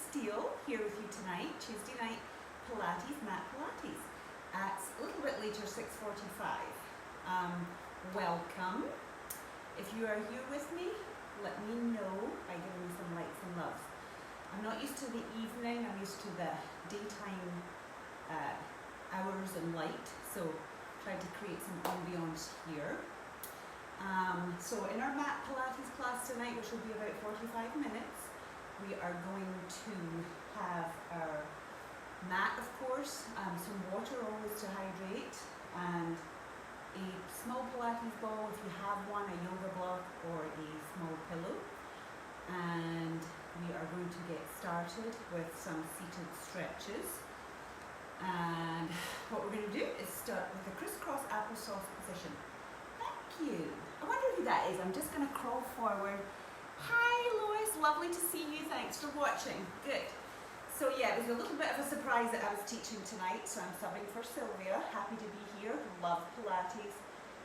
Steele here with you tonight, Tuesday night Pilates, mat Pilates. It's a little bit later, 6:45. Welcome. If you are here with me, let me know by giving me some likes and loves. I'm not used to the evening, I'm used to the daytime hours and light, so tried to create some ambience here. So in our mat Pilates class tonight, which will be about 45 minutes, we are going to have our mat, of course, some water always to hydrate, and a small Pilates ball if you have one, a yoga block or a small pillow. And we are going to get started with some seated stretches. And what we're going to do is start with the crisscross applesauce position. Thank you. I wonder who that is. I'm just going to crawl forward. Hi Lois, lovely to see you. Thanks for watching. Good. So yeah, it was a little bit of a surprise that I was teaching tonight, so I'm subbing for Sylvia. Happy to be here. Love Pilates.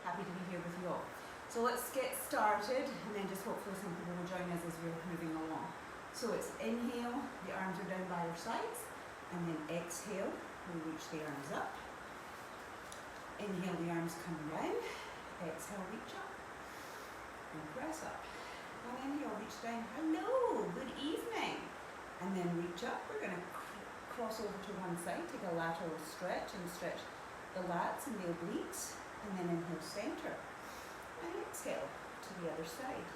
Happy to be here with you all. So let's get started, and then just hopefully some people will join us as we're moving along. So it's inhale, the arms are down by your sides, and then exhale, we reach the arms up. Inhale, the arms come down. Exhale, reach up. And press up. And inhale, reach down. Hello, good evening. And then reach up. We're going to cross over to one side, take a lateral stretch and stretch the lats and the obliques. And then inhale, center. And exhale to the other side.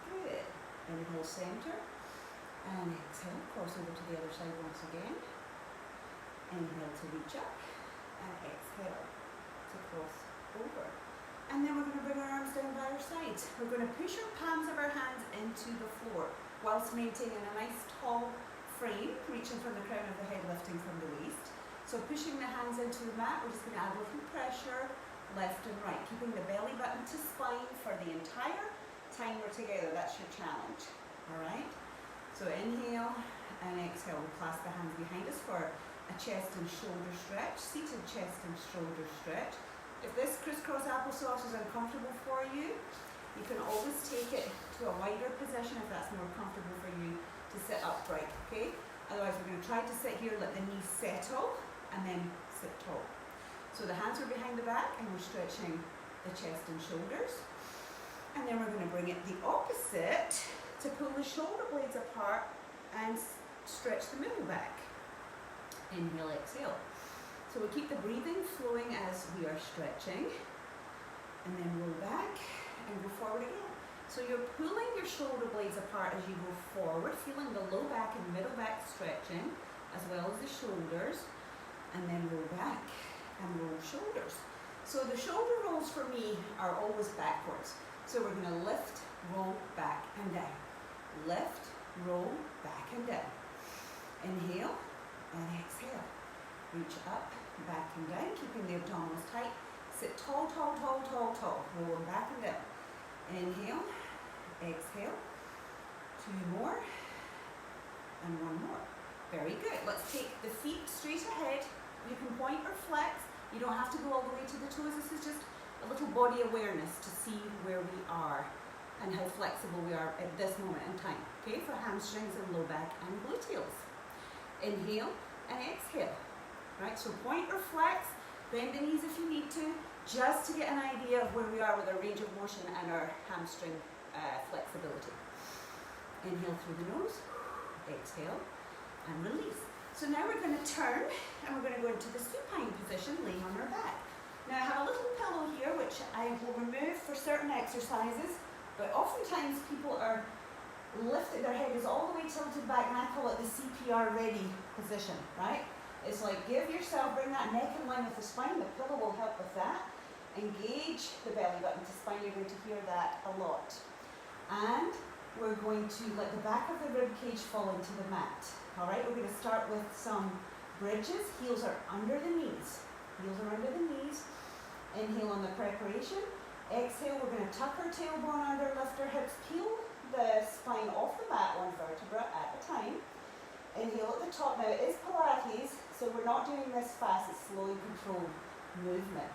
Good. Inhale, center. And exhale, cross over to the other side once again. Inhale to reach up. And exhale to cross over. And then we're going to bring our arms down by our sides. We're going to push our palms of our hands into the floor whilst maintaining a nice tall frame, reaching from the crown of the head, lifting from the waist. So pushing the hands into the mat, we're just going to add a little pressure, left and right, keeping the belly button to spine for the entire time we're together. That's your challenge. All right? So inhale and exhale. We'll clasp the hands behind us for a chest and shoulder stretch, seated chest and shoulder stretch. If this crisscross applesauce is uncomfortable for you, you can always take it to a wider position if that's more comfortable for you to sit upright, okay? Otherwise, we're going to try to sit here, let the knees settle, and then sit tall. So the hands are behind the back, and we're stretching the chest and shoulders. And then we're going to bring it the opposite to pull the shoulder blades apart and stretch the middle back. Inhale, exhale. So we keep the breathing flowing as we are stretching, and then roll back and go forward again. So you're pulling your shoulder blades apart as you go forward, feeling the low back and middle back stretching, as well as the shoulders, and then roll back and roll shoulders. So the shoulder rolls for me are always backwards. So we're going to lift, roll, back and down. Lift, roll, back and down. Inhale and exhale. Reach up, back and down, keeping the abdominals tight. Sit tall, tall, tall, tall, tall. Roll back and down. Inhale, exhale. 2 more, and 1 more. Very good. Let's take the feet straight ahead. You can point or flex. You don't have to go all the way to the toes. This is just a little body awareness to see where we are and how flexible we are at this moment in time. Okay, for hamstrings and low back and gluteals. Inhale and exhale. Right, so point or flex, bend the knees if you need to, just to get an idea of where we are with our range of motion and our hamstring flexibility. Inhale through the nose, exhale, and release. So now we're going to turn, and we're going to go into the supine position, laying on our back. Now I have a little pillow here, which I will remove for certain exercises, but oftentimes people are lifted, their head is all the way tilted back, and I call it the CPR ready position, right? It's like give yourself, bring that neck in line with the spine. The pillow will help with that. Engage the belly button to spine. You're going to hear that a lot. And we're going to let the back of the rib cage fall into the mat. All right, we're going to start with some bridges. Heels are under the knees. Heels are under the knees. Inhale on the preparation. Exhale, we're going to tuck our tailbone under, lift our hips, peel the spine off the mat, 1 vertebra at a time. Inhale at the top. Now it is Pilates, so we're not doing this fast, it's slow and controlled movement.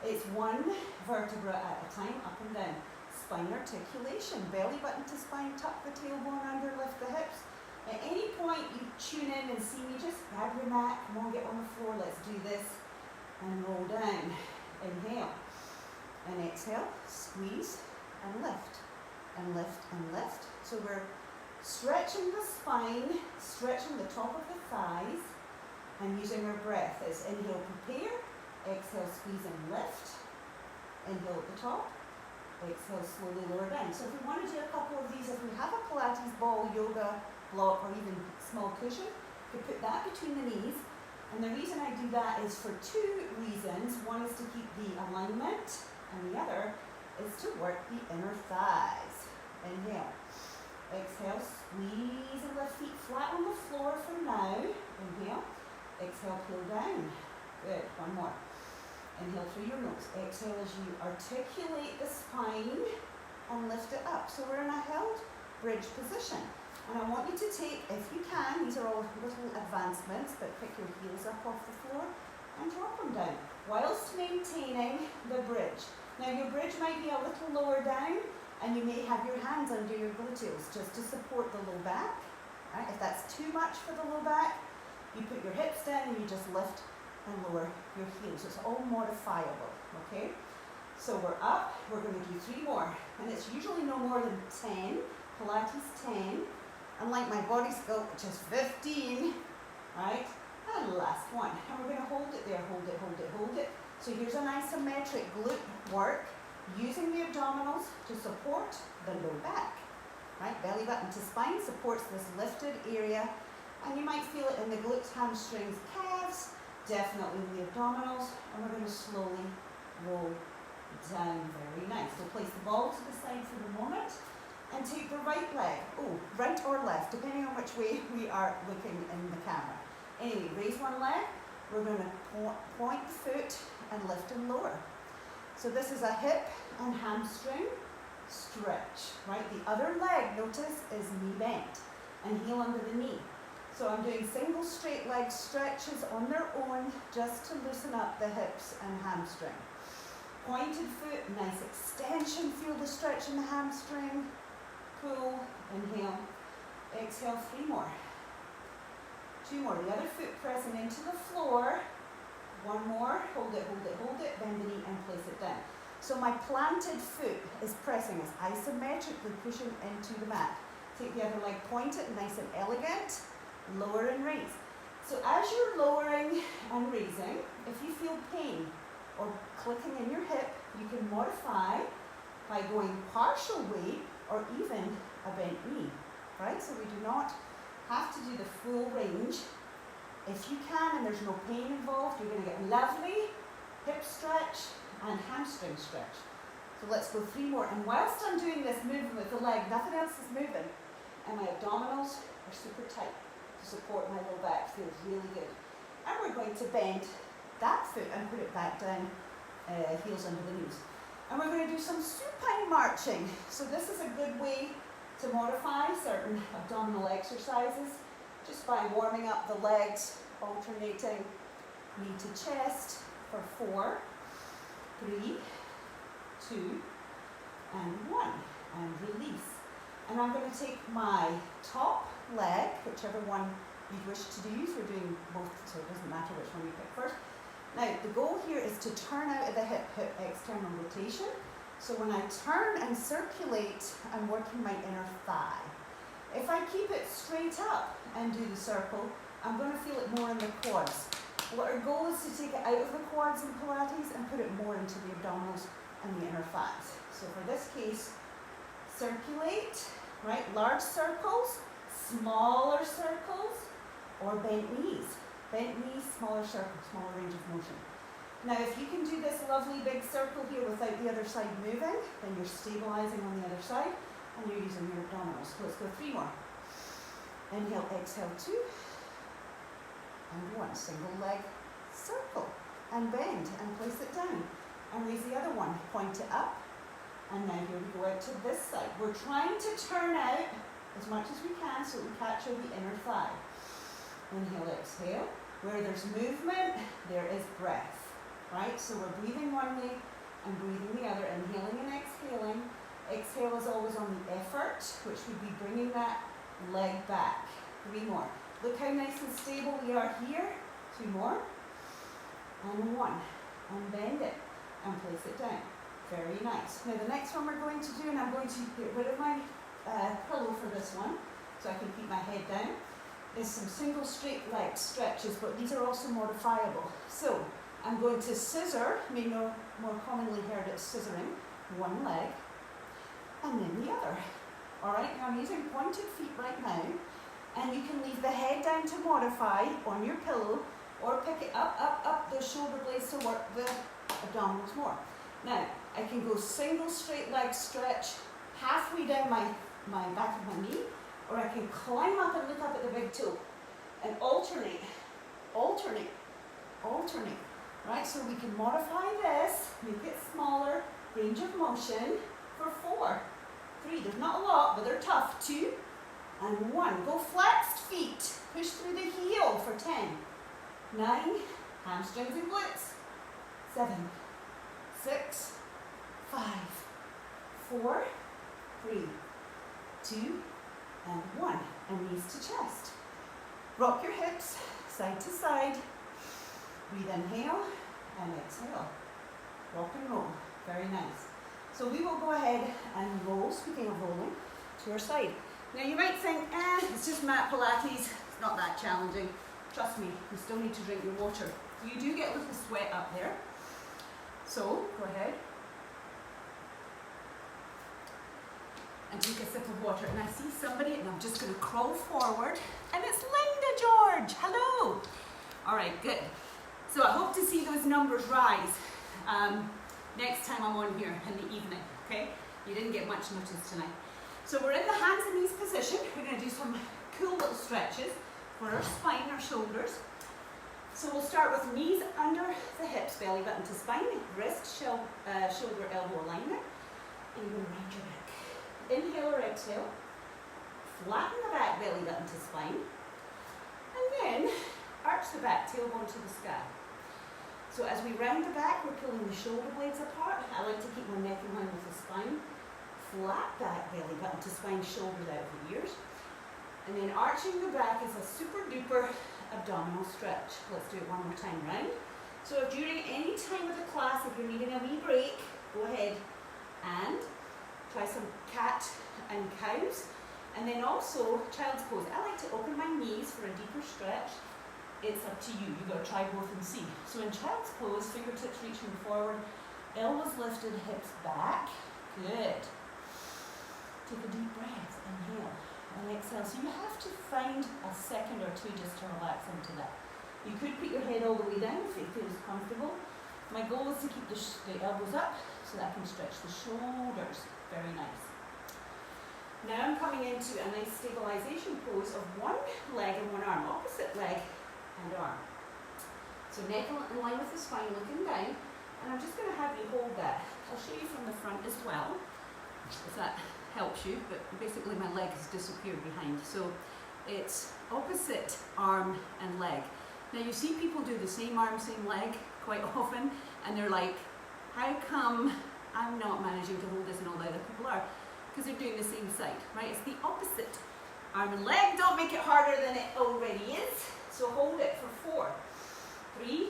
It's 1 vertebra at a time, up and down. Spine articulation, belly button to spine, tuck the tailbone under, lift the hips, At any point you tune in and see me, just grab your mat, come on, get on the floor, let's do this, and roll down. Inhale, and exhale, squeeze, and lift, and lift, and lift. So we're stretching the spine, stretching the top of the thighs, and using our breath as inhale, prepare, exhale, squeeze and lift, inhale at the top, exhale, slowly lower down. So if we want to do a couple of these, if we have a Pilates ball, yoga block, or even small cushion, we put that between the knees. And the reason I do that is for two reasons. One is to keep the alignment, and the other is to work the inner thighs. Inhale. Exhale, squeeze and lift, feet flat on the floor for now. Inhale. Exhale, pull down. Good. One more. Inhale through your nose. Exhale as you articulate the spine and lift it up. So we're in a held bridge position. And I want you to take, if you can, these are all little advancements, but pick your heels up off the floor and drop them down, whilst maintaining the bridge. Now your bridge might be a little lower down, and you may have your hands under your gluteals just to support the low back. Right? If that's too much for the low back, you put your hips down and you just lift and lower your heels. It's all modifiable, okay? So we're up, we're going to do 3 more, and it's usually no more than 10, Pilates 10, unlike my body sculpt, which is 15, right? And last one, and we're going to hold it there, hold it, hold it, hold it. So here's an isometric glute work, using the abdominals to support the low back, right? Belly button to spine supports this lifted area, and you might feel it in the glutes, hamstrings, calves, definitely in the abdominals, and we're going to slowly roll down. Very nice. So place the ball to the side for the moment, and take the right leg, right or left, depending on which way we are looking in the camera. Anyway, raise one leg, we're going to point the foot and lift and lower. So this is a hip and hamstring stretch, right? The other leg, notice, is knee bent and heel under the knee. So I'm doing single straight leg stretches on their own, just to loosen up the hips and hamstring. Pointed foot, nice extension, feel the stretch in the hamstring. Pull, inhale, exhale, 3 more. 2 more, the other foot pressing into the floor. 1 more, hold it, hold it, hold it, bend the knee and place it down. So my planted foot is pressing, is isometrically pushing into the mat. Take the other leg, point it, nice and elegant, lower and raise. So as you're lowering and raising, if you feel pain or clicking in your hip, you can modify by going partial weight or even a bent knee, right? So we do not have to do the full range. If you can and there's no pain involved, you're going to get lovely hip stretch and hamstring stretch. So let's go 3 more. And whilst I'm doing this movement with the leg, nothing else is moving, and my abdominals are super tight to support my low back. Feels really good. And we're going to bend that foot and put it back down, heels under the knees. And we're going to do some supine marching. So this is a good way to modify certain abdominal exercises, just by warming up the legs, alternating knee to chest for 4, 3, 2, and 1, and release. And I'm going to take my top leg, whichever one you wish to use. We're doing both, so it doesn't matter which one you pick first. Now, the goal here is to turn out of the hip external rotation. So when I turn and circulate, I'm working my inner thigh. If I keep it straight up and do the circle, I'm going to feel it more in the quads. What our goal is to take it out of the quads in Pilates and put it more into the abdominals and the inner thighs. So for this case, circulate, right? Large circles, smaller circles, or bent knees. Bent knees, smaller circle, smaller range of motion. Now if you can do this lovely big circle here without the other side moving, then you're stabilizing on the other side and you're using your abdominals. So let's go 3 more. Inhale, exhale, 2, and 1. Single leg circle, and bend, and place it down. And raise the other one, point it up, and now here we go out to this side. We're trying to turn out as much as we can so we capture the inner thigh. Inhale, exhale. Where there's movement, there is breath, right? So we're breathing one way and breathing the other, inhaling and exhaling. Exhale is always on the effort, which would be bringing that leg back. 3 more. Look how nice and stable we are here. 2 more. And 1. And bend it and place it down. Very nice. Now the next one we're going to do, and I'm going to get rid of my pillow for this one, so I can keep my head down, is some single straight leg stretches, but these are also modifiable. So I'm going to scissor, you know, more commonly heard as scissoring, one leg and then the other. Alright, now I'm using pointed feet right now, and you can leave the head down to modify on your pillow, or pick it up those shoulder blades to work the abdominals more. Now, I can go single straight leg stretch halfway down my back of my knee, or I can climb up and look up at the big toe and alternate, right? So we can modify this, make it smaller, range of motion for 4, 3, there's not a lot, but they're tough, 2, and 1. Go flexed feet, push through the heel for 10, 9, hamstrings and glutes, 7, 6, 5, 4, 3, 2, and 1, and knees to chest. Rock your hips side to side. Breathe inhale and exhale. Rock and roll. Very nice. So we will go ahead and roll, speaking of rolling, to our side. Now you might think, it's just mat Pilates, it's not that challenging. Trust me, you still need to drink your water. You do get a little sweat up there. So go ahead and take a sip of water. And I see somebody, and I'm just going to crawl forward, and it's Linda George. Hello. All right, good. So I hope to see those numbers rise next time I'm on here in the evening, okay? You didn't get much notice tonight. So we're in the hands and knees position. We're going to do some cool little stretches for our spine, our shoulders. So we'll start with knees under the hips, belly button to spine, wrist, shoulder, elbow alignment, and you're going to round your back. Inhale or exhale, flatten the back, belly button to spine, and then arch the back, tailbone to the sky. So as we round the back, we're pulling the shoulder blades apart. I like to keep my neck in line with the spine. Flat back, belly button to spine, shoulders out of the ears. And then arching the back is a super duper abdominal stretch. Let's do it one more time round. So if during any time of the class, if you're needing a wee break, go ahead and try some cat and cows. And then also child's pose. I like to open my knees for a deeper stretch. It's up to you. You've got to try both and see. So in child's pose, fingertips reaching forward, elbows lifted, hips back. Good. Take a deep breath. Inhale and exhale. So you have to find a second or two just to relax into that. You could put your head all the way down if it feels comfortable. My goal is to keep the elbows up so that I can stretch the shoulders. Very nice. Now I'm coming into a nice stabilization pose of one leg and one arm, opposite leg and arm. So neck in line with the spine, looking down, and I'm just going to have you hold that. I'll show you from the front as well, if that helps you, but basically my leg has disappeared behind. So it's opposite arm and leg. Now you see people do the same arm, same leg quite often, and they're like, how come I'm not managing to hold this and all the other people are? Because they're doing the same side, right? It's the opposite. Arm and leg, don't make it harder than it already is. So hold it for 4, 3,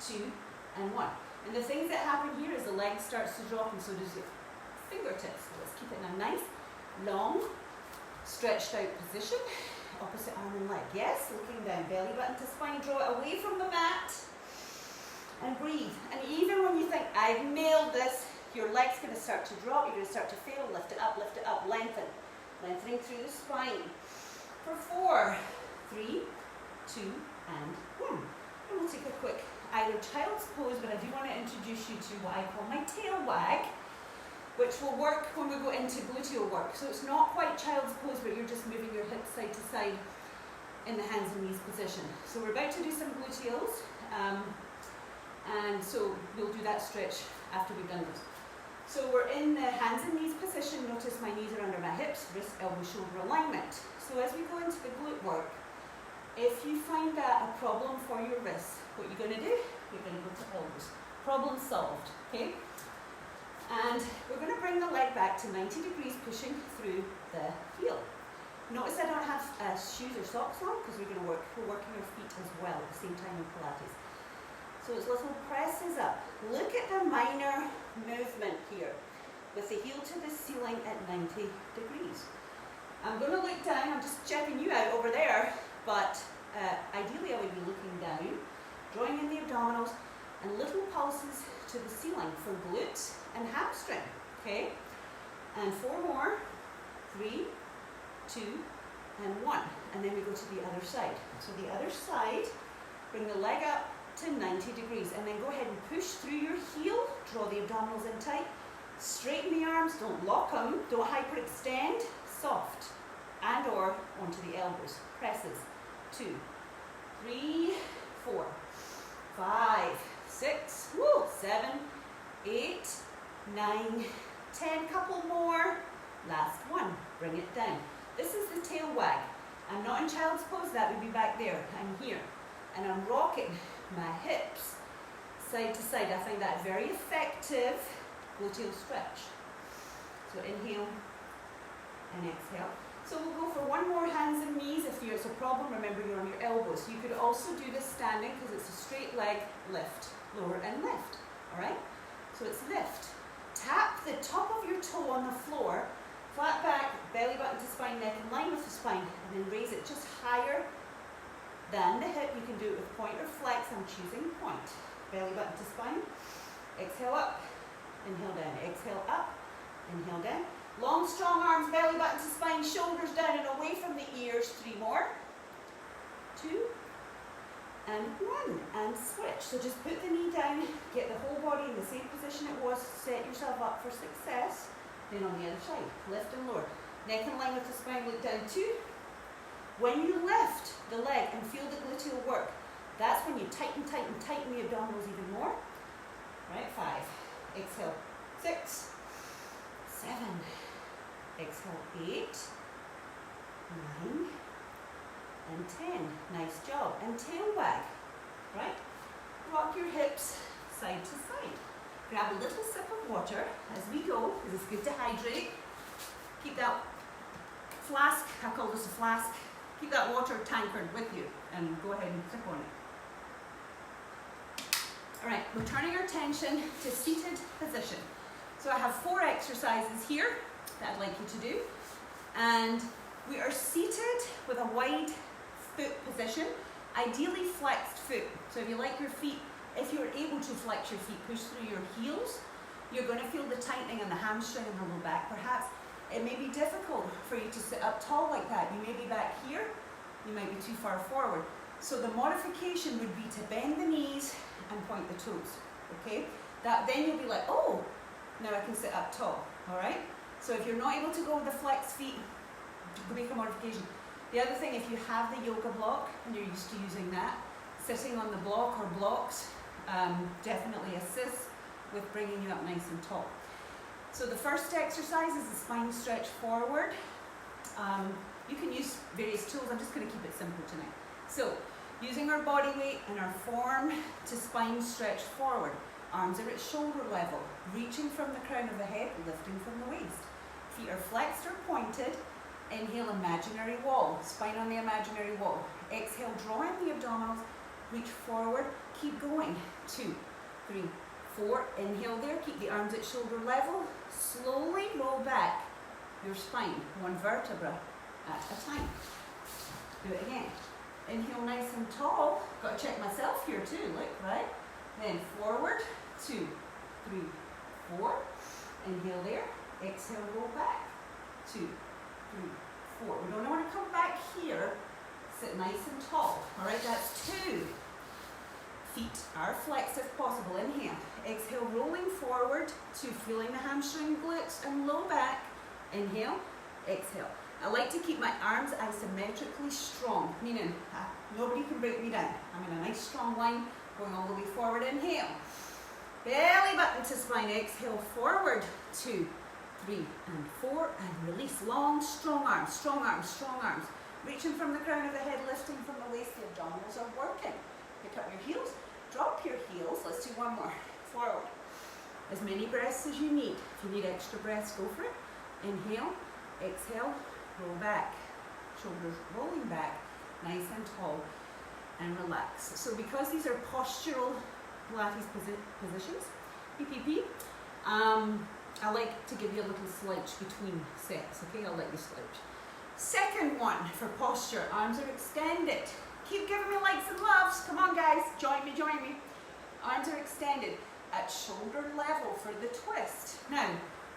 2, and 1. And the things that happen here is the leg starts to drop, and so does your fingertips. So let's keep it in a nice, long, stretched out position. Opposite arm and leg. Yes, looking down, belly button to spine, draw it away from the mat, and breathe. And even when you think, I've nailed this, your leg's going to start to drop, you're going to start to fail. Lift it up, lengthen. Lengthening through the spine. For 4, 3, 2, and 1. And we'll take a quick either child's pose, but I do want to introduce you to what I call my tail wag, which will work when we go into gluteal work. So it's not quite child's pose, but you're just moving your hips side to side in the hands and knees position. So we're about to do some gluteals, and so we'll do that stretch after we've done this. So we're in the hands and knees position. Notice my knees are under my hips, wrist, elbow, shoulder alignment. So as we go into the glute work, if you find that a problem for your wrists, what you're going to do, you're going to go to elbows. Problem solved, okay? And we're going to bring the leg back to 90 degrees, pushing through the heel. Notice I don't have shoes or socks on because we're working our feet as well at the same time in Pilates. So it's little presses up. Look at the minor movement here with the heel to the ceiling at 90 degrees. I'm going to look down, I'm just checking you out over there, but ideally I would be looking down, drawing in the abdominals and little pulses to the ceiling for glutes and hamstring, okay? And 4 more, 3, 2, and 1. And then we go to the other side. So the other side, bring the leg up to 90 degrees and then go ahead and push through your heel, draw the abdominals in tight, straighten the arms, don't lock them, don't hyperextend, soft, and or onto the elbows, presses, 2, 3, 4, 5, 6, 7, 8, 9, 10, couple more, last one, bring it down. This is the tail wag. I'm not in child's pose, that would be back there. I'm here. And I'm rocking my hips side to side. I find that very effective gluteal stretch. So inhale and exhale. So we'll go for one more, hands and knees. If it's a problem, remember you're on your elbows. You could also do this standing because it's a straight leg lift, lower and lift. All right? So it's lift. Tap the top of your toe on the floor. Flat back, belly button to spine, neck in line with the spine, and then raise it just higher than the hip. You can do it with point or flex. I'm choosing point. Belly button to spine. Exhale up, inhale down. Exhale up, inhale down. Long, strong arms, belly button to spine, shoulders down and away from the ears. 3 more. 2, and 1. And switch. So just put the knee down, get the whole body in the same position it was, set yourself up for success. Then on the other side, lift and lower. Neck in line with the spine, look down 2. When you lift the leg and feel the gluteal work, that's when you tighten the abdominals even more. Right, 5. Exhale, 6, 7. Exhale, 8, 9, and 10. Nice job. And tail wag, right? Rock your hips side to side. Grab a little sip of water as we go, because it's good to hydrate. Keep that flask, I call this a flask, keep that water tankard with you and go ahead and sip on it. All right, we're turning our attention to seated position. So I have 4 exercises here that I'd like you to do. And we are seated with a wide foot position, ideally flexed foot. So if you like your feet, if you're able to flex your feet, push through your heels, you're going to feel the tightening in the hamstring and the low back. Perhaps it may be difficult for you to sit up tall like that. You may be back here, you might be too far forward. So the modification would be to bend the knees and point the toes, okay? Then you'll be like, oh, now I can sit up tall, all right? So if you're not able to go with the flexed feet, make a modification. The other thing, if you have the yoga block and you're used to using that, sitting on the block or blocks definitely assists with bringing you up nice and tall. So the first exercise is the spine stretch forward. You can use various tools. I'm just going to keep it simple tonight. So using our body weight and our form to spine stretch forward. Arms are at shoulder level, reaching from the crown of the head, lifting from the waist. Feet are flexed or pointed. Inhale, imaginary wall, spine on the imaginary wall. Exhale, draw in the abdominals, reach forward, keep going. 2, 3, 4, inhale there, keep the arms at shoulder level. Slowly roll back your spine, 1 vertebra at a time. Do it again. Inhale nice and tall. Got to check myself here too, look, right? Then forward, 2, 3, 4. Inhale there, exhale, roll back. 2, 3, 4. We don't want to come back here. Sit nice and tall. All right, that's 2. Feet are flexed if possible. Inhale. Exhale, rolling forward to feeling the hamstring, glutes, and low back. Inhale, exhale. I like to keep my arms isometrically strong, meaning nobody can break me down. I'm in a nice strong line, going all the way forward. Inhale. Belly button to spine. Exhale, forward. 2, 3, and 4, and release. Long, strong arms, strong arms, strong arms. Reaching from the crown of the head, lifting from the waist. The abdominals are working. Pick up your heels, drop your heels. Let's do one more. Forward. As many breaths as you need. If you need extra breaths, go for it. Inhale, exhale, roll back. shoulders rolling back, nice and tall, and relax. So because these are postural Pilates positions, PPP, I like to give you a little slouch between sets, okay? I'll let you slouch. Second one for posture, arms are extended. Keep giving me likes and loves. Come on guys, join me, join me. Arms are extended at shoulder level for the twist. Now,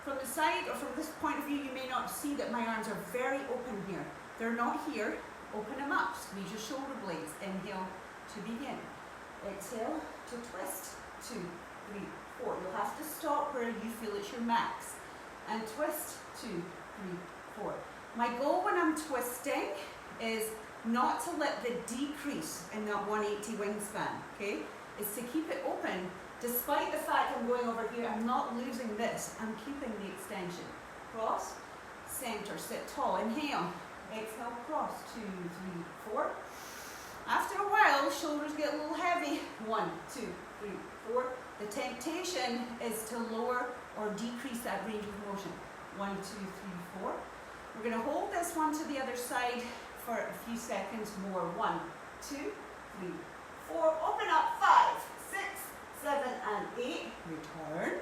from the side or from this point of view, you may not see that my arms are very open here. They're not here. Open them up. Squeeze your shoulder blades. Inhale to begin. Exhale to twist. 2, 3, 4. You'll have to stop where you feel it's your max. And twist. 2, 3, 4. My goal when I'm twisting is not to let the decrease in that 180 wingspan, okay? Is to keep it open. Despite the fact I'm going over here, I'm not losing this. I'm keeping the extension. Cross, center, sit tall. Inhale, exhale, cross. 2, 3, 4. After a while, shoulders get a little heavy. 1, 2, 3, 4. The temptation is to lower or decrease that range of motion. 1, 2, 3, 4. We're going to hold this one to the other side for a few seconds more. 1, 2, 3, 4. Open up. 5, 6, 7, and 8. Return.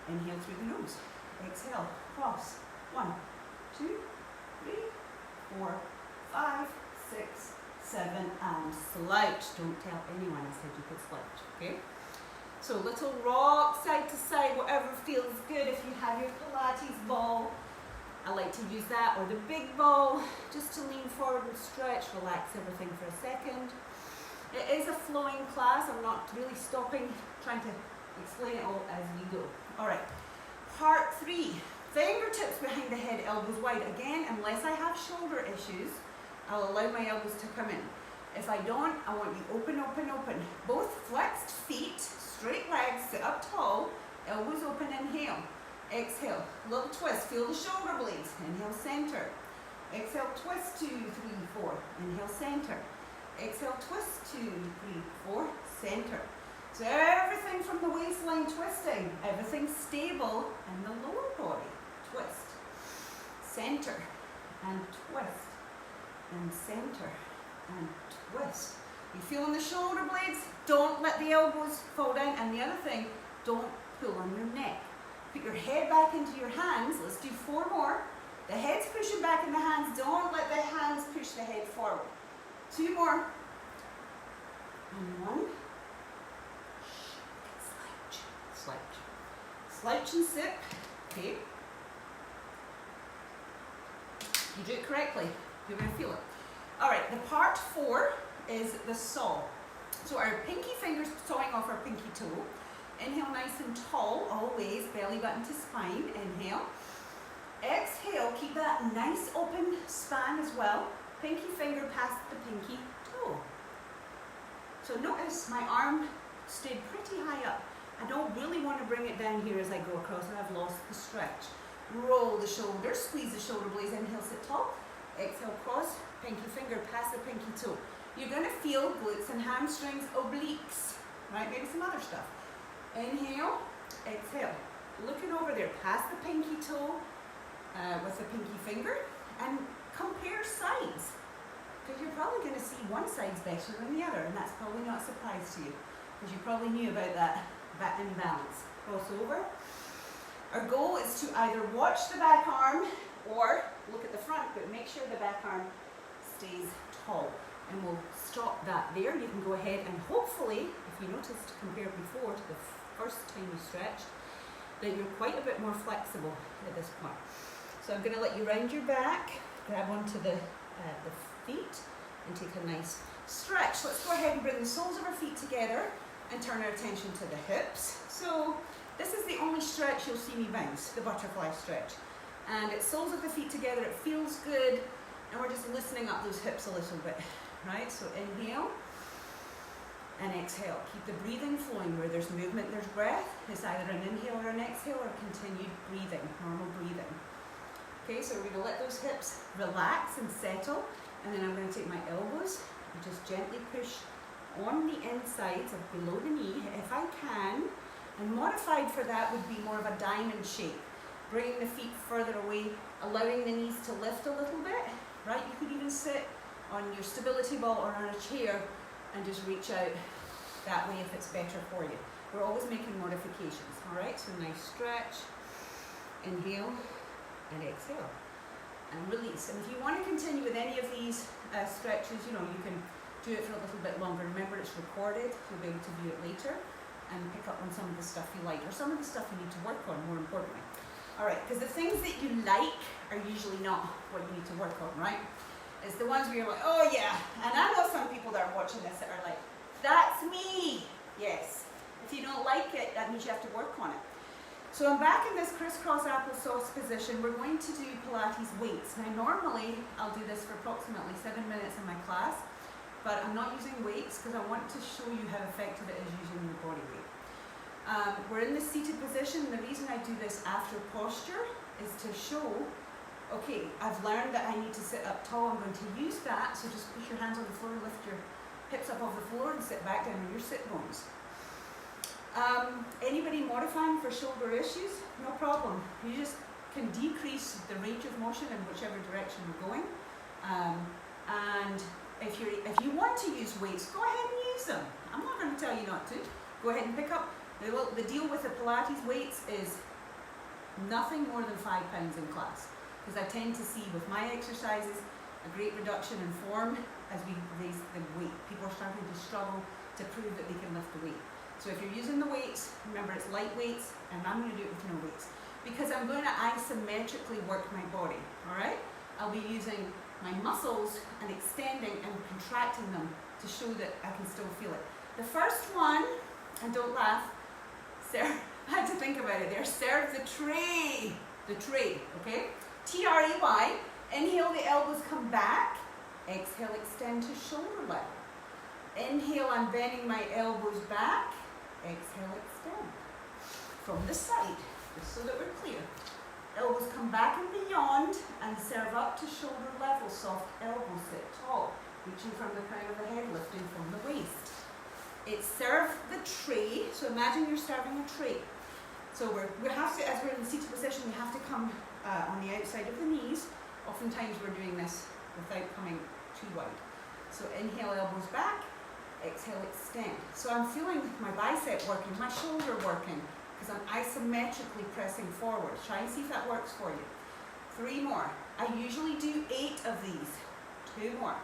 Inhale through the nose. Exhale. Cross. 1, 2, 3, 4, 5, 6, 7, and slouch. Don't tell anyone I said you could slouch, okay? So little rock side to side, whatever feels good. If you have your Pilates ball, I like to use that, or the big ball, just to lean forward and stretch, relax everything for a second. It is a flowing class. I'm not really stopping, trying to explain it all as we go. All right, part 3. Fingertips behind the head, elbows wide. Again, unless I have shoulder issues, I'll allow my elbows to come in. If I don't, I want you open, open, open. Both flexed feet, straight legs, sit up tall, elbows open, inhale. Exhale, little twist, feel the shoulder blades. Inhale, center. Exhale, twist, 2, 3, 4. Inhale, center. Exhale, twist, 2, 3, 4, center. So everything from the waistline twisting, everything stable in the lower body. Twist, center, and twist, and center, and twist. You feel in the shoulder blades? Don't let the elbows fall down. And the other thing, don't pull on your neck. Put your head back into your hands. Let's do 4 more. The head's pushing back in the hands. Don't let the hands push the head forward. 2 more. And 1. Slouch. Slouch. Slouch and sip. Okay. You do it correctly. You're going to feel it. All right, the part 4 is the saw. So our pinky fingers sawing off our pinky toe. Inhale nice and tall, always, belly button to spine. Inhale. Exhale, keep that nice open span as well. Pinky finger past the pinky toe. So notice my arm stayed pretty high up. I don't really want to bring it down here as I go across, and I've lost the stretch. Roll the shoulders, squeeze the shoulder blades, inhale, sit tall. Exhale, cross, pinky finger past the pinky toe. You're going to feel glutes and hamstrings, obliques, right? Maybe some other stuff. Inhale, exhale. Looking over there, past the pinky toe with the pinky finger, and compare sides. Because you're probably going to see one side's better than the other, and that's probably not a surprise to you, because you probably knew about that imbalance. Cross over. Our goal is to either watch the back arm or look at the front, but make sure the back arm stays tall. And we'll stop that there. You can go ahead and hopefully, if you noticed compared before to the first time you stretched, that you're quite a bit more flexible at this point. So I'm going to let you round your back, grab onto the feet, and take a nice stretch. Let's go ahead and bring the soles of our feet together and turn our attention to the hips. So this is the only stretch you'll see me bounce, the butterfly stretch. And it's soles of the feet together, it feels good, and we're just loosening up those hips a little bit, right? So inhale and exhale. Keep the breathing flowing. Where there's movement, there's breath. It's either an inhale or an exhale or continued breathing, normal breathing. Okay, so we're going to let those hips relax and settle, and then I'm going to take my elbows and just gently push on the insides of below the knee, if I can, and modified for that would be more of a diamond shape, bringing the feet further away, allowing the knees to lift a little bit, right? You could even sit on your stability ball or on a chair and just reach out that way if it's better for you. We're always making modifications, all right? So nice stretch, inhale and exhale, and release. And if you want to continue with any of these stretches, you know, you can do it for a little bit longer. Remember, it's recorded, you'll be able to view it later and pick up on some of the stuff you like, or some of the stuff you need to work on, more importantly. All right, because the things that you like are usually not what you need to work on, right? It's the ones where you're like, oh yeah, and I know some people that are watching this that are like, that's me. Yes. If you don't like it, that means you have to work on it. So I'm back in this crisscross applesauce position. We're going to do Pilates weights. Now normally I'll do this for approximately 7 minutes in my class, but I'm not using weights because I want to show you how effective it is using your body weight. We're in the seated position. The reason I do this after posture is to show, okay, I've learned that I need to sit up tall. I'm going to use that. So just push your hands on the floor, lift your hips up off the floor and sit back down on your sit bones. Anybody modifying for shoulder issues? No problem. You just can decrease the range of motion in whichever direction you're going. And if you want to use weights, go ahead and use them. I'm not going to tell you not to. Go ahead and pick up. The deal with the Pilates weights is nothing more than 5 pounds in class. Because I tend to see with my exercises a great reduction in form as we raise the weight. People are starting to struggle to prove that they can lift the weight. So if you're using the weights, remember it's light weights, and I'm going to do it with no weights. Because I'm going to isometrically work my body, all right? I'll be using my muscles and extending and contracting them to show that I can still feel it. The first one, and don't laugh, I had to think about it there, serve the tray, okay? T-R-A-Y, inhale, the elbows come back, exhale, extend to shoulder level. Inhale, I'm bending my elbows back, exhale, extend. From the side, just so that we're clear. Elbows come back and beyond, and serve up to shoulder level, soft elbow sit tall, reaching from the crown of the head, lifting from the waist. It's serve the tray, so imagine you're serving a tray. So we have to, as we're in the seated position, we have to come on the outside of the knees. Oftentimes we're doing this without coming too wide. So inhale, elbows back, exhale, extend. So I'm feeling my bicep working, my shoulder working, because I'm isometrically pressing forward. Try and see if that works for you. 3 more. I usually do 8 of these. 2 more.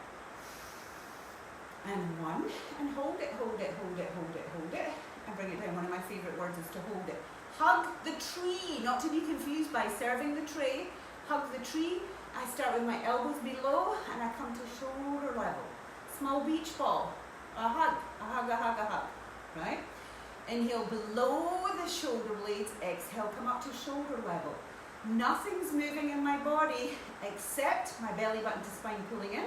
And 1, and hold it, hold it, hold it, hold it, hold it, and bring it down. One of my favorite words is to hold it. Hug the tree, not to be confused by serving the tray. Hug the tree. I start with my elbows below, and I come to shoulder level. Small beach ball. A hug, a hug, a hug, a hug, right? Inhale below the shoulder blades, exhale, come up to shoulder level. Nothing's moving in my body except my belly button to spine pulling in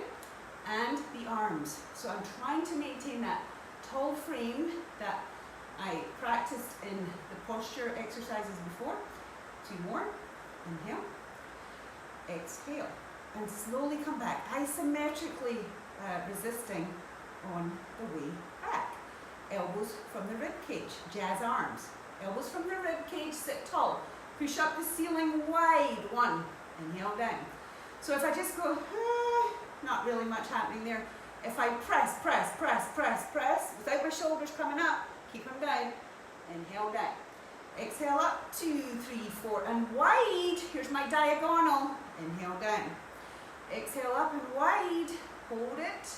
and the arms. So I'm trying to maintain that tall frame that I practiced in the posture exercises before. 2 more, inhale, exhale, and slowly come back, isometrically resisting on the way back. Elbows from the rib cage, jazz arms. Elbows from the rib cage, sit tall. Push up the ceiling wide. 1, inhale down. So if I just go, not really much happening there. If I press, press, press, press, press, without my shoulders coming up, keep them down. Inhale down. Exhale up, 2, 3, 4, and wide. Here's my diagonal. Inhale down. Exhale up and wide. Hold it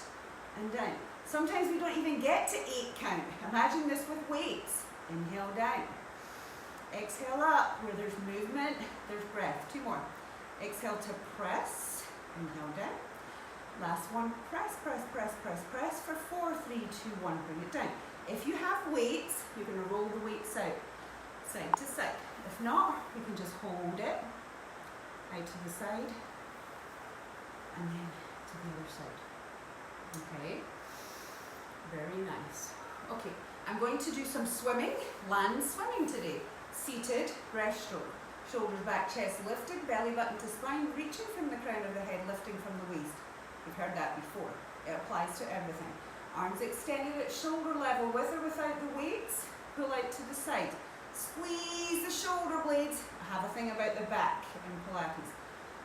and down. Sometimes we don't even get to 8 count. Imagine this with weights. Inhale down. Exhale up. Where there's movement, there's breath. 2 more. Exhale to press. Inhale down. Last one. Press, press, press, press, press for 4, 3, 2, 1. Bring it down. If you have weights, you're going to roll the weights out, side to side. If not, we can just hold it out to the side and then to the other side. Okay, very nice. Okay, I'm going to do some swimming, land swimming today. Seated, breaststroke. Shoulders back, chest lifted, belly button to spine, reaching from the crown of the head, lifting from the waist. You've heard that before. It applies to everything. Arms extended at shoulder level, with or without the weights. Pull out to the side. Squeeze the shoulder blades. I have a thing about the back in Pilates.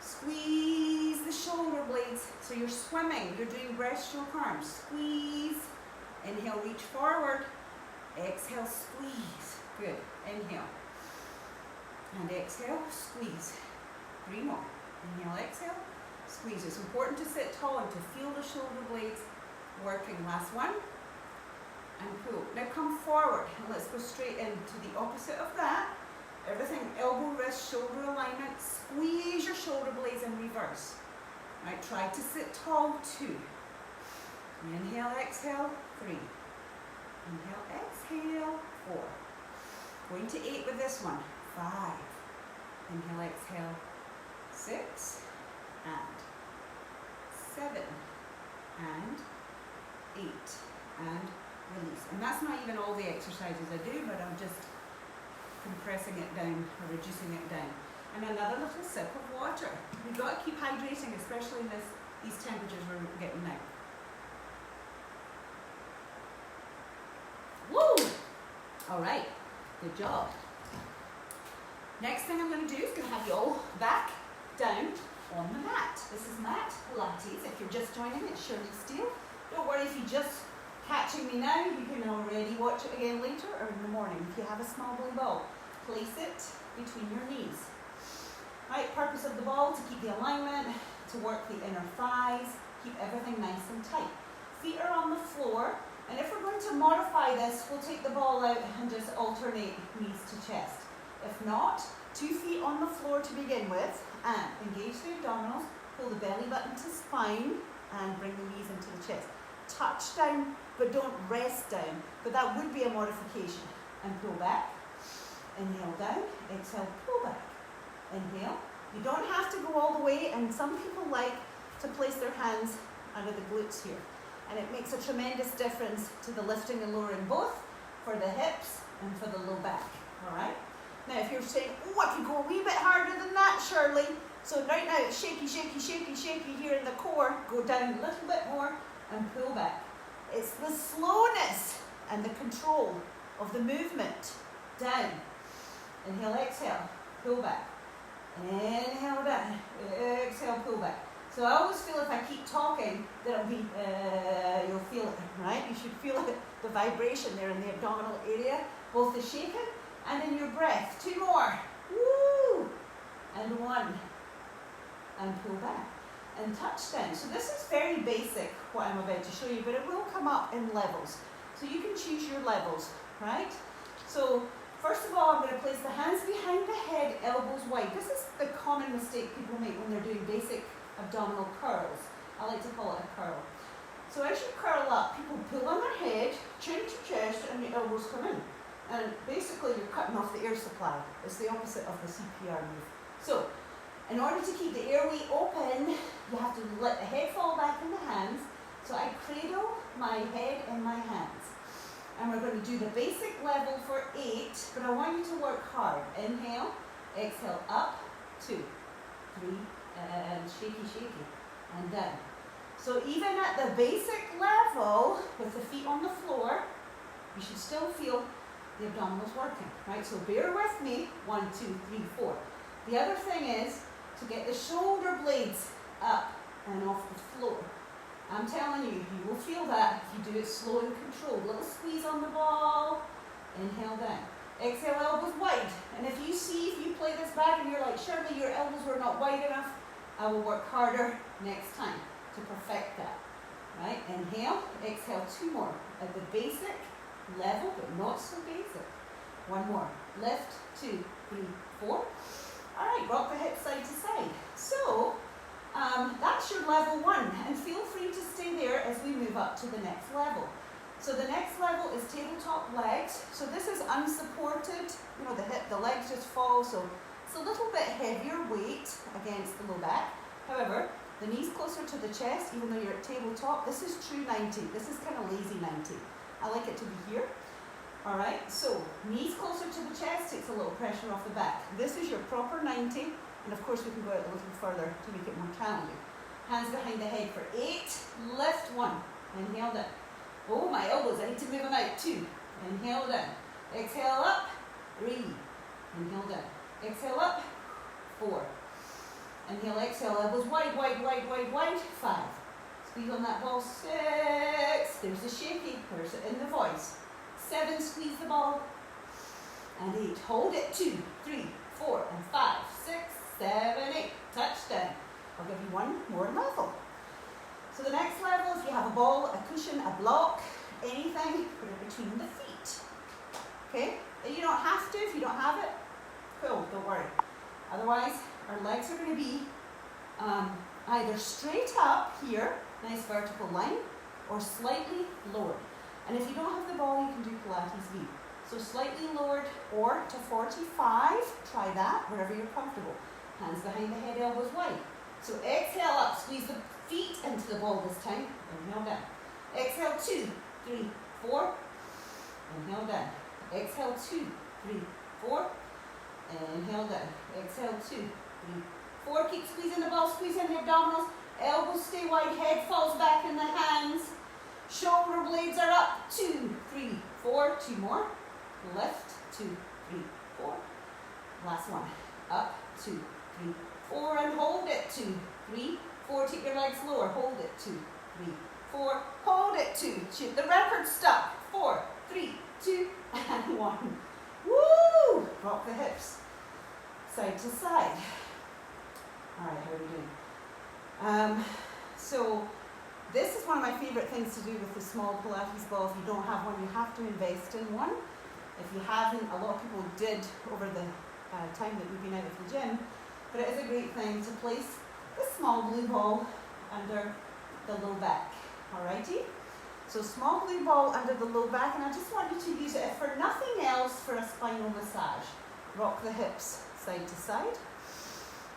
Squeeze the shoulder blades. So you're swimming, you're doing breaststroke arms. Squeeze. Inhale, reach forward. Exhale, squeeze. Good. Inhale. And exhale, squeeze. 3 more. Inhale, exhale, squeeze. It's important to sit tall and to feel the shoulder blades working. Last one. And pull. Now come forward. And let's go straight into the opposite of that. Everything, elbow, wrist, shoulder alignment. Squeeze your shoulder blades in reverse. Right, try to sit tall, 2. Inhale, exhale, 3. Inhale, exhale, 4. Going to 8 with this one. 5. Inhale, exhale, 6. And 7. And 8. And release. And that's not even all the exercises I do, but I'm just compressing it down or reducing it down. And another little sip of water. We've got to keep hydrating, especially in these temperatures we're getting now. Woo! All right, good job. Next thing I'm going to do is going to have you all back down on the mat. This is mat Pilates. If you're just joining, it's Shirley Steele. Don't worry if you're just catching me now, you can already watch it again later or in the morning. If you have a small blue ball, place it between your knees. Right, purpose of the ball, to keep the alignment, to work the inner thighs, keep everything nice and tight. Feet are on the floor, and if we're going to modify this, we'll take the ball out and just alternate knees to chest. If not, 2 feet on the floor to begin with, and engage the abdominals, pull the belly button to spine, and bring the knees into the chest. Touch down, but don't rest down, but that would be a modification. And pull back, inhale down, exhale, pull back. Inhale. You don't have to go all the way, and some people like to place their hands under the glutes here. And it makes a tremendous difference to the lifting and lowering, both for the hips and for the low back. All right? Now, if you're saying, oh, I could go a wee bit harder than that, Shirley. So right now it's shaky, shaky, shaky, shaky here in the core. Go down a little bit more and pull back. It's the slowness and the control of the movement. Down. Inhale, exhale, pull back. Inhale down, exhale, pull back. So I always feel if I keep talking, that it'll be, you'll feel it, right? You should feel it, the vibration there in the abdominal area, both the shaking and in your breath. 2 more. Woo! And 1. And pull back. And touch down. So this is very basic, what I'm about to show you, but it will come up in levels. So you can choose your levels, right? So first of all, I'm going to place the hands behind the head, elbows wide. This is the common mistake people make when they're doing basic abdominal curls. I like to call it a curl. So as you curl up, people pull on their head, chin to chest, and your elbows come in. And basically you're cutting off the air supply. It's the opposite of the CPR move. So in order to keep the airway open, you have to let the head fall back in the hands. So I cradle my head in my hands. And we're going to do the basic level for 8, but I want you to work hard. Inhale, exhale, up, 2, 3, and shaky, shaky, and down. So even at the basic level, with the feet on the floor, you should still feel the abdominals working, right? So bear with me, 1, 2, 3, 4. The other thing is to get the shoulder blades up and off the floor. I'm telling you, you will feel that if you do it slow and controlled. Little squeeze on the ball. Inhale down. Exhale, elbows wide. And if you play this back and you're like, Shirley, your elbows were not wide enough, I will work harder next time to perfect that. Right? Inhale, exhale, 2 more. At the basic level, but not so basic. 1 more. Lift, 2, 3, 4. All right, rock the hips side to side. So, that's your level 1, and feel free to stay there as we move up to the next level. So the next level is tabletop legs. So this is unsupported, the legs just fall, so it's a little bit heavier weight against the low back. However, the knees closer to the chest, even though you're at tabletop, this is true 90. This is kind of lazy 90. I like it to be here. All right, so knees closer to the chest takes a little pressure off the back. This is your proper 90. And of course we can go out a little further to make it more challenging. Hands behind the head for 8. Lift 1. Inhale down. Oh, my elbows, I need to move them out. 2. Inhale down. Exhale up. 3. Inhale down. Exhale up. 4. Inhale, exhale, elbows wide, wide, wide, wide, wide. 5. Squeeze on that ball. 6. There's the shaky. There's it in the voice. 7. Squeeze the ball. And 8. Hold it. 2, 3, 4, and 5, 6, 7, 8. Touchdown. I'll give you one more level. So the next level, if you have a ball, a cushion, a block, anything, put it between the feet. Okay? You don't have to if you don't have it. Cool, don't worry. Otherwise, our legs are going to be either straight up here, nice vertical line, or slightly lowered. And if you don't have the ball, you can do Pilates V. So slightly lowered or to 45, try that wherever you're comfortable. Hands behind the head, elbows wide. So exhale up, squeeze the feet into the ball this time. Inhale down. Exhale 2, 3, 4. Inhale down. Exhale 2, 3, 4. Inhale down. Exhale 2, 3, 4. Keep squeezing the ball, squeeze in the abdominals. Elbows stay wide, head falls back in the hands. Shoulder blades are up. 2, 3, 4. 2 more. Lift. 2, 3, 4. Last one. Up. 2, 3, 4. And hold it. 2, 3, 4. Take your legs lower. Hold it. 2, 3, 4. Hold it. 2. Shoot the record. Stop. 4, 3, 2, and 1. Woo! Rock the hips. Side to side. Alright, how are we doing? So this is one of my favourite things to do with the small Pilates ball. If you don't have one, you have to invest in one. If you haven't, a lot of people did over the time that we've been out of the gym, but it is a great thing to place the small blue ball under the low back. Alrighty? So small blue ball under the low back, and I just want you to use it, if for nothing else, for a spinal massage. Rock the hips side to side.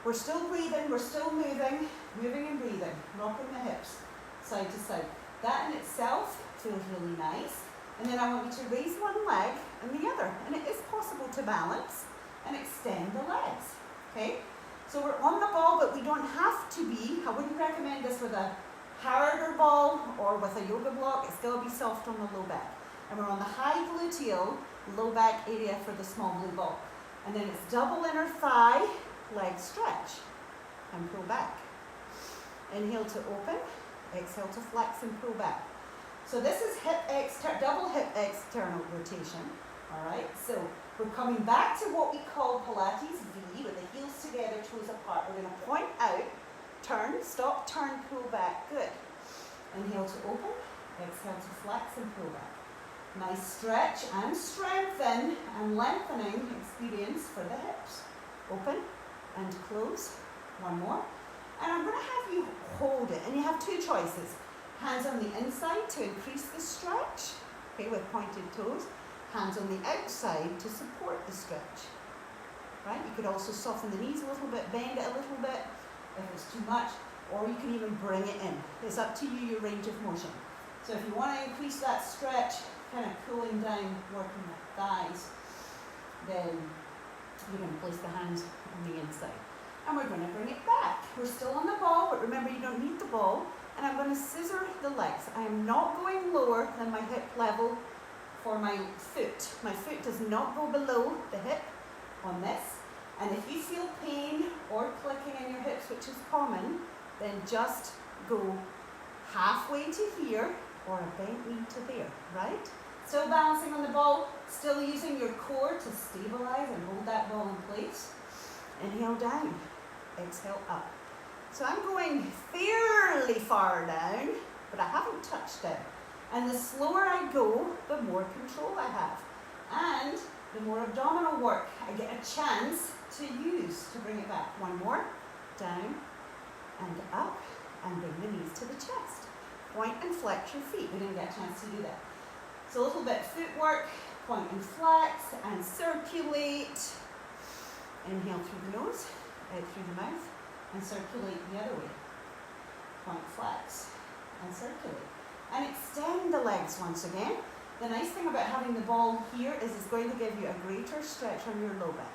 We're still breathing, we're still moving and breathing. Rocking the hips side to side. That in itself feels really nice. And then I want you to raise one leg and the other. And it is possible to balance and extend the legs. Okay? So we're on the ball, but we don't have to be. I wouldn't recommend this with a harder ball or with a yoga block. It's got to be soft on the low back. And we're on the high gluteal, low back area for the small blue ball. And then it's double inner thigh, leg stretch, and pull back. Inhale to open, exhale to flex and pull back. So this is double hip external rotation. All right, so we're coming back to what we call Pilates V, with the heels together, toes apart. We're going to point out, turn, stop, turn, pull back. Good. Inhale to open, exhale to flex and pull back. Nice stretch and strengthen and lengthening experience for the hips. Open and close. One more. And I'm going to have you hold it. And you have two choices. Hands on the inside to increase the stretch, okay, with pointed toes. Hands on the outside to support the stretch. Right? You could also soften the knees a little bit, bend it a little bit if it's too much, or you can even bring it in. It's up to you, your range of motion. So if you want to increase that stretch, kind of cooling down, working the thighs, then you're going to place the hands on the inside. And we're going to bring it back. We're still on the ball, but remember you don't need the ball. And I'm going to scissor the legs. I am not going lower than my hip level for my foot. My foot does not go below the hip on this. And if you feel pain or clicking in your hips, which is common, then just go halfway to here or a bent knee to there, right? Still balancing on the ball, still using your core to stabilize and hold that ball in place. Inhale down, exhale up. So I'm going fairly far down, but I haven't touched it. And the slower I go, the more control I have. And the more abdominal work I get a chance to use to bring it back. One more, down and up, and bring the knees to the chest. Point and flex your feet. We didn't get a chance to do that. So a little bit footwork, point and flex, and circulate. Inhale through the nose, out through the mouth, and circulate the other way. Point, flex, and circulate. And extend the legs once again. The nice thing about having the ball here is it's going to give you a greater stretch on your low back.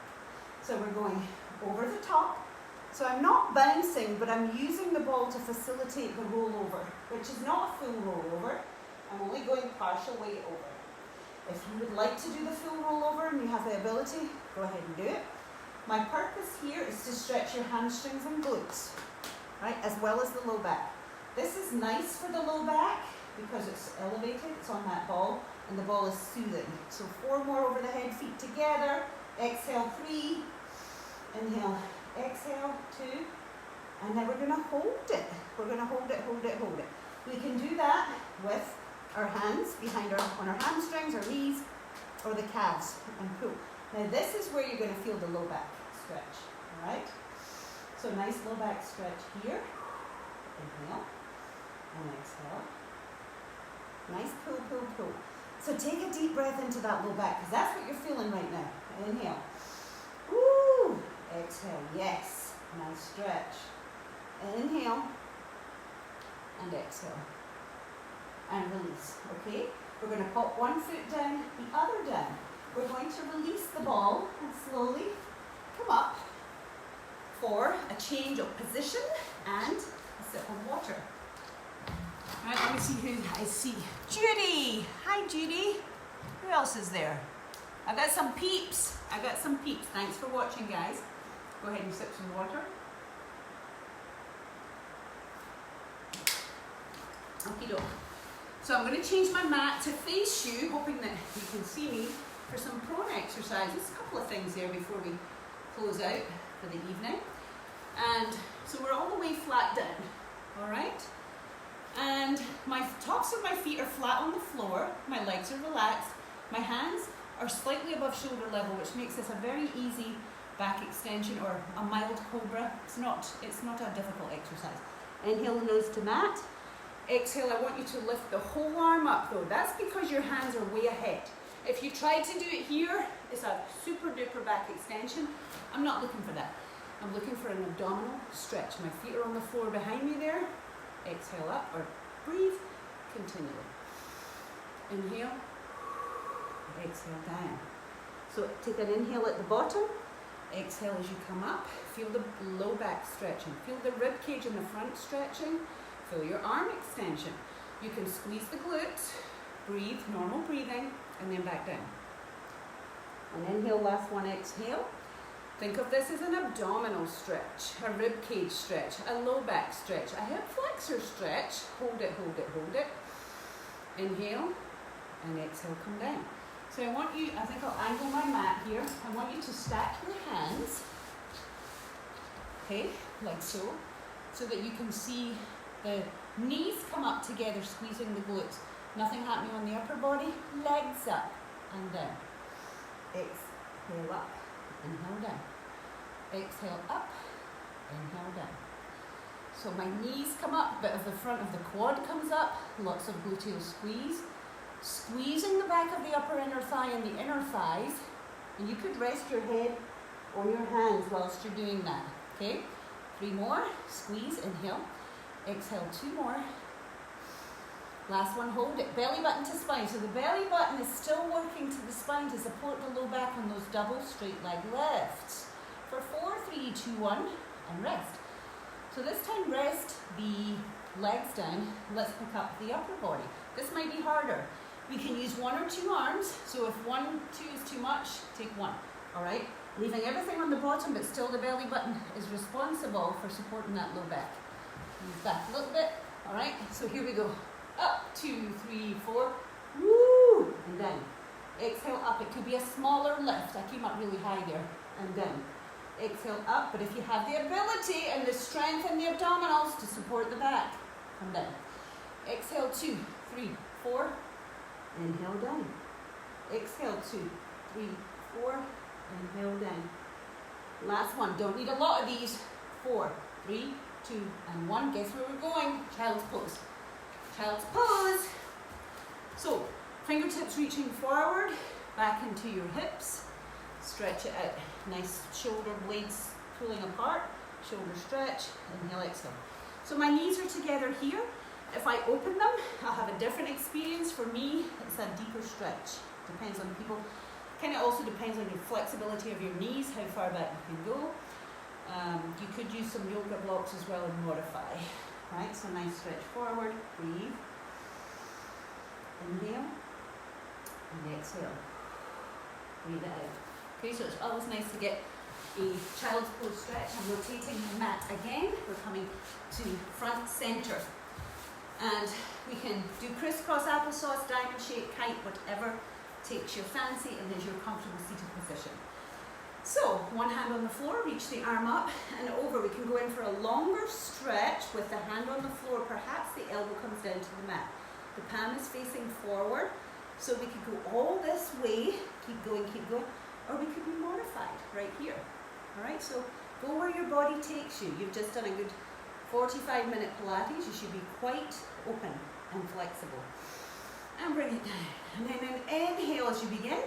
So we're going over the top. So I'm not bouncing, but I'm using the ball to facilitate the rollover, which is not a full rollover. I'm only going partial weight over. If you would like to do the full rollover and you have the ability, go ahead and do it. My purpose here is to stretch your hamstrings and glutes, right, as well as the low back. This is nice for the low back because it's elevated, it's on that ball, and the ball is soothing. So 4 more over the head, feet together. Exhale, 3. Inhale, exhale, 2. And then we're going to hold it. We're going to hold it, hold it, hold it. We can do that with our hands behind on our hamstrings, our knees, or the calves, and pull. Now this is where you're going to feel the low back stretch, all right? So nice low back stretch here. Inhale and exhale. Nice pull, pull, pull. So take a deep breath into that low back, because that's what you're feeling right now. Inhale. Woo! Exhale. Yes. Nice stretch. Inhale and exhale. And release. Okay? We're going to pop one foot down, the other down. We're going to release the ball and slowly come up for a change of position and a sip of water. All right, let me see who I see. Judy! Hi, Judy. Who else is there? I got some peeps. Thanks for watching, guys. Go ahead and sip some water. Okie doke. So I'm going to change my mat to face you, hoping that you can see me for some prone exercises. A couple of things there before we close out for the evening. And so we're all the way flat down, all right? And my tops of my feet are flat on the floor. My legs are relaxed. My hands are slightly above shoulder level, which makes this a very easy back extension or a mild cobra. It's not a difficult exercise. Inhale, nose to mat. Exhale, I want you to lift the whole arm up though. That's because your hands are way ahead. If you try to do it here, it's a super duper back extension. I'm not looking for that. I'm looking for an abdominal stretch. My feet are on the floor behind me there. Exhale up or breathe, continue. Inhale, exhale down. So take an inhale at the bottom, exhale as you come up. Feel the low back stretching. Feel the rib cage in the front stretching. Feel your arm extension. You can squeeze the glutes, breathe, normal breathing, and then back down. And inhale, last one, exhale. Think of this as an abdominal stretch, a rib cage stretch, a low back stretch, a hip flexor stretch. Hold it, hold it, hold it. Inhale and exhale, come down. So I think I'll angle my mat here. I want you to stack your hands, okay, like so that you can see the knees come up together, squeezing the glutes. Nothing happening on the upper body. Legs up and down. Exhale up. Inhale down. Exhale up. Inhale down. So my knees come up, bit of the front of the quad comes up, lots of gluteal squeeze. Squeezing the back of the upper inner thigh and the inner thighs. And you could rest your head on your hands whilst you're doing that. Okay? 3 more. Squeeze, inhale. Exhale, 2 more. Last one, hold it. Belly button to spine. So the belly button is still working to the spine to support the low back on those double straight leg lifts. For 4, 3, 2, 1, and rest. So this time rest the legs down. Let's pick up the upper body. This might be harder. We can use 1 or 2 arms. So if 1, 2 is too much, take 1. All right? Leaving everything on the bottom, but still the belly button is responsible for supporting that low back. Move back a little bit. All right? So here we go. Up, 2, 3, 4. Woo! And down. Exhale up. It could be a smaller lift. I came up really high there. And down. Exhale up. But if you have the ability and the strength in the abdominals to support the back, come down. Exhale, 2, 3, 4. Inhale down. Exhale, 2, 3, 4. Inhale down. Last one. Don't need a lot of these. 4, 3, 2, and 1. Guess where we're going? Child's pose. Child's pose. So, fingertips reaching forward, back into your hips. Stretch it out. Nice shoulder blades pulling apart. Shoulder stretch. Inhale, exhale. So my knees are together here. If I open them, I'll have a different experience. For me, it's a deeper stretch. Depends on people. Kind of also depends on your flexibility of your knees, how far back you can go. You could use some yoga blocks as well and modify. Right, so nice stretch forward, breathe. Inhale and exhale. Breathe it out. Okay, so it's always nice to get a child's pose stretch. I'm rotating the mat again. We're coming to front center. And we can do crisscross applesauce, diamond shape, kite, whatever takes your fancy and is your comfortable seated position. So, one hand on the floor, reach the arm up and over. We can go in for a longer stretch with the hand on the floor. Perhaps the elbow comes down to the mat. The palm is facing forward. So we could go all this way, keep going, or we could be modified right here. All right, so go where your body takes you. You've just done a good 45-minute Pilates. You should be quite open and flexible. And bring it down. And then inhale as you begin.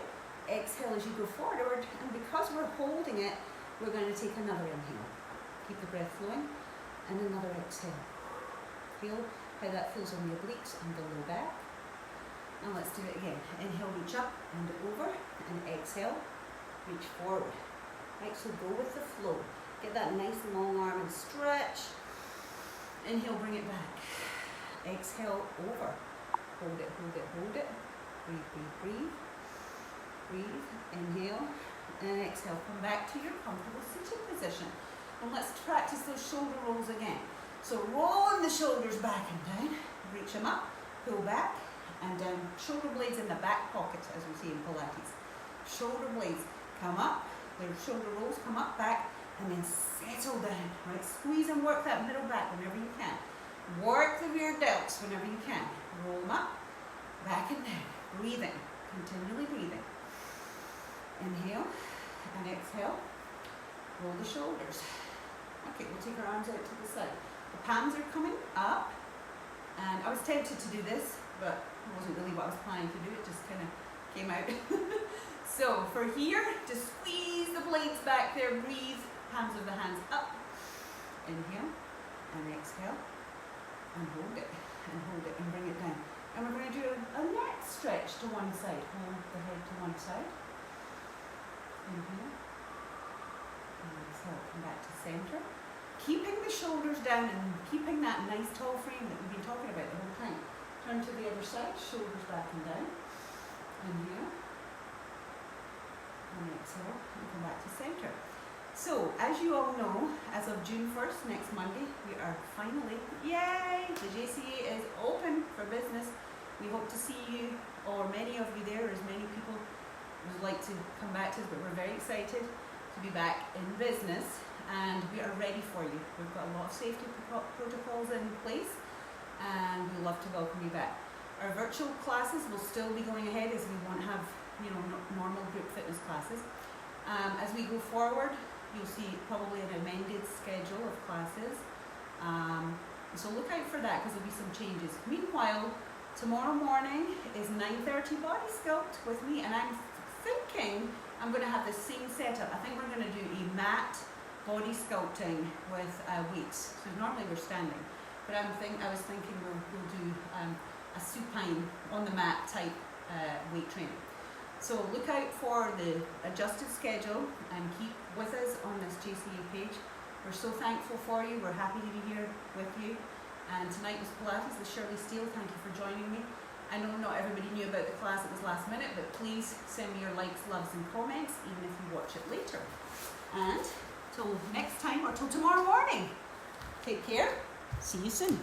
Exhale as you go forward, and because we're holding it, we're going to take another inhale. Keep the breath flowing, and another exhale. Feel how that feels on the obliques and the low back. And let's do it again. Inhale, reach up and over, and exhale, reach forward. Right, so go with the flow. Get that nice long arm and stretch. Inhale, bring it back. Exhale, over. Hold it, hold it, hold it. Breathe, breathe, breathe. Breathe, inhale, and exhale. Come back to your comfortable seated position. And let's practice those shoulder rolls again. So rolling the shoulders back and down, reach them up, pull back, and down. Shoulder blades in the back pocket, as we see in Pilates. Shoulder blades come up, their shoulder rolls come up, back, and then settle down, right? Squeeze and work that middle back whenever you can. Work the rear delts whenever you can. Roll them up, back and down. Breathing, continually breathing. Inhale and exhale. Roll the shoulders. Okay, we'll take our arms out to the side. The palms are coming up. And I was tempted to do this, but it wasn't really what I was planning to do. It just kind of came out. So for here, just squeeze the blades back there. Breathe. Palms of the hands up. Inhale and exhale. And hold it. And hold it. And bring it down. And we're going to do a neck stretch to one side. Hold the head to one side. Inhale, and exhale, come back to center. Keeping the shoulders down and keeping that nice tall frame that we've been talking about the whole time. Turn to the other side, shoulders back and down. Inhale, and exhale, and come back to center. So, as you all know, as of June 1st, next Monday, we are finally, yay, the JCA is open for business. We hope to see you, or many of you there, as many people would like to come back to us, but we're very excited to be back in business, and we are ready for you. We've got a lot of safety protocols in place, and we'd love to welcome you back. Our virtual classes will still be going ahead, as we won't have, normal group fitness classes. As we go forward, you'll see probably an amended schedule of classes. So look out for that, because there'll be some changes. Meanwhile, tomorrow morning is 9:30 Body Sculpt with me, and I'm thinking I'm going to have the same setup. I think we're going to do a mat body sculpting with weights. So normally we're standing, but I was thinking we'll do a supine on the mat type weight training. So look out for the adjusted schedule and keep with us on this JCA page. We're so thankful for you. We're happy to be here with you. And tonight was Pilates with Shirley Steele. Thank you for joining me. I know not everybody knew about the class, it was last minute, but please send me your likes, loves and comments, even if you watch it later. And till next time, or till tomorrow morning, take care. See you soon.